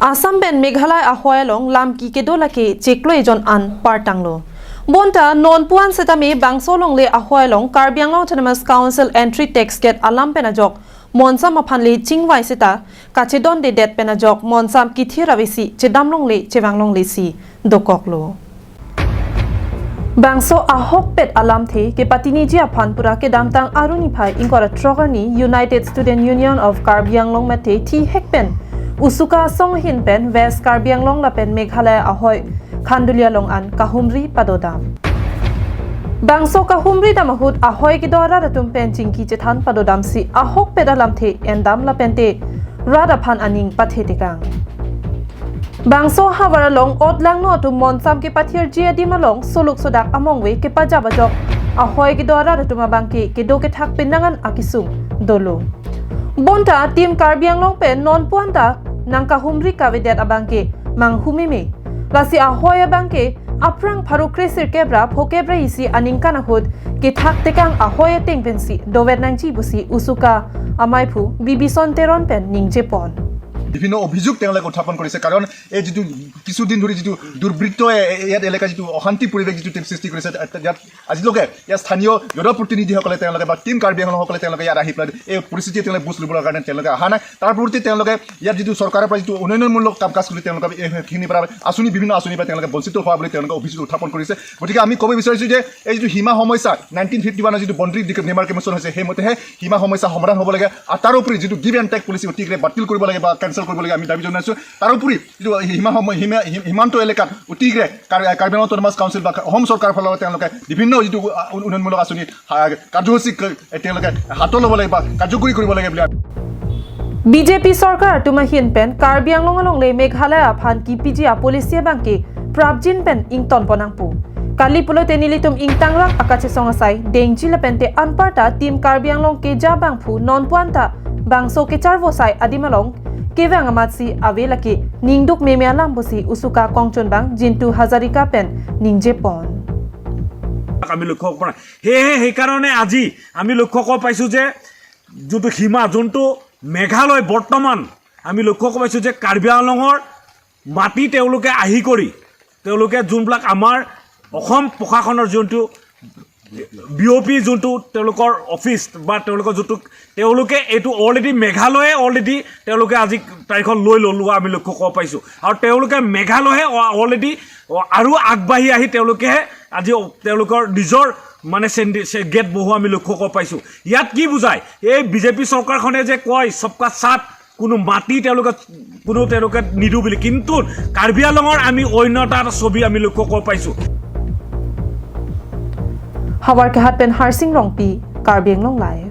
Assam ben Meghalaya ahoi long lam ki kedola ke cheklo ejon an partanglo. Bonta non puan setame bangso long le ahoi long Karbiang Autonomous Council entry tax get alam penajok monsam aphan le chingwai seta kachedon de det penajok monsam ki thirawisi chedam long le chewang long le si dokoklo. Bangso ahok pet alam the ke patini ji aphan pura ke damtang aruni phai ingkora trogani United Student Union of Karbiang long mate thi hekpen USUKA song hin pen West Karbiang long la pen Meghalaya ahoi Khandulia long an kahumri padodam. Bangso kahumri damahut ahoi ki dora ratum pen chingki chethan padodam si ahok pet alam the endam la pente rada phan aning pathe tekang. Bangso hawara long otlang no tu monsam ke pathir ji adim long soluk sodak among we ke pajaba jok ahoi ki dora ratuma bangke ke do ke thak pinangan akisung dolo. Bonta tim Karbiang long pen non puanta nang kahumri kavedet abangke mang humime lasi ahoi abangke aprang pharu kresir kebra phokebra isi aningkana hut ke thak tekang ahoi teng pensi dovet nangchi busi USUKA amaipu bibison teron pen ningje pon বিভিন্ন অভিযোগ তেওঁলোকে উত্থাপন কৰিছে কাৰণ এই যেটো কিছুদিন ধৰি যেটো দুৰ্বৃত্ত ইয়াত এলেকা যেটো অশান্তি পৰিৱেশ যেটো সৃষ্টি কৰিছে ইয়াত আজিলৈকে ইয়াত স্থানীয় জনপ্ৰতিনিধিসকলে তেওঁলোকে বা টিম কাৰ্বিআংলসকলে তেওঁলোকে ইয়াত আহি পেলাই এই পৰিস্থিতি তেওঁলোকে বুজ ল'বৰ কাৰণে তেওঁলোকে অহা নাই তাৰ পৰিৱৰ্তে তেওঁলোকে ইয়াত যেটো চৰকাৰৰ পৰা যেটো উন্নয়নমূলক কাম কাজ কৰি তেওঁলোকে এইখিনি পৰা আঁচনি বিভিন্ন আঁচনি পৰা তেওঁলোকে বঞ্চিত হোৱা বুলি তেওঁলোকে অভিযোগ উত্থাপন কৰিছে গতিকে আমি ক'ব বিচাৰিছোঁ যে এই যেটো সীমা সমস্যা 1951 যেটো বন্দ্ৰী ডিমাৰ্কেশ্যন হৈছে সেইমতেহে সীমা সমস্যা সমাধান হ'ব লাগে আৰু তাৰ উপৰি যেটো গিভ এণ্ড টেক পলিচি অতিকে বাতিল কৰিব লাগে বা কেনচেল কৰিব লাগে আমি দাবী জনাইছোঁ তাৰ উপৰি যেটো সীমান্ত এলেকাত অতিকে কাৰ্বিআংলং অটোনমাছ কাউন্সিল বা অসম চৰকাৰৰ ফালৰ তেওঁলোকে বিভিন্ন যেটো উন্নয়নমূলক আঁচনি কাৰ্যসূচী তেওঁলোকে হাতত ল'ব লাগে বা কাৰ্যকৰী কৰিব লাগে বুলি BJP Sarkar tumahin pen Karbiang long le Meghalaya phan ki PGA polisia bangke prabjin pen ington ponangpu kali pulo tenilitum ingtangrang akache songasai dengji lepente anparta tim Karbiang long ke jabangphu non puanta bangso kacharvo sai adimalong kewang amatsi avelake ningduk memealam bosi USUKA kongchon bang jintu hazarika pen ningje pon আমি লক্ষ্য কৰা হে কাৰণে আজি আমি লক্ষ্য ক পাইছো যে যটো সীমা যোনটো মেঘালয় বৰ্তমান আমি লক্ষ্য ক পাইছো যে কাৰ্বিআংলঙৰ মাটি তেওঁলোকে আহি কৰি তেওঁলোকে যোনবিলাক আমাৰ অসম প্ৰশাসনৰ যোনটো বিঅপি যোনটো তেওঁলোকৰ অফিচ বা তেওঁলোকৰ যোনটো তেওঁলোকে এইটো অলৰেডি মেঘালয়ে অলৰেডি তেওঁলোকে আজি তাৰিখত লৈ লোৱা আমি লক্ষ্য ক পাইছো আৰু তেওঁলোকে মেঘালয়ে অলৰেডি আৰু আগবাঢ়ি আহি তেওঁলোকে আজি তেওঁলোকৰ নিজৰ মানে গেট বহু আমি লক্ষ্য ক পাইছো ইয়াত কি বুজায় এই বিজেপি চৰকাৰখনে যে কয় সবকা সাথ কোনো মাটি তেওঁলোকে নিদু বুলি কিন্তু কাৰ্বিআংলঙৰ আমি অন্যতা ছবি আমি লক্ষ্য ক পাইছো Hawar ke hat pen harsing rong pi Karbiang long live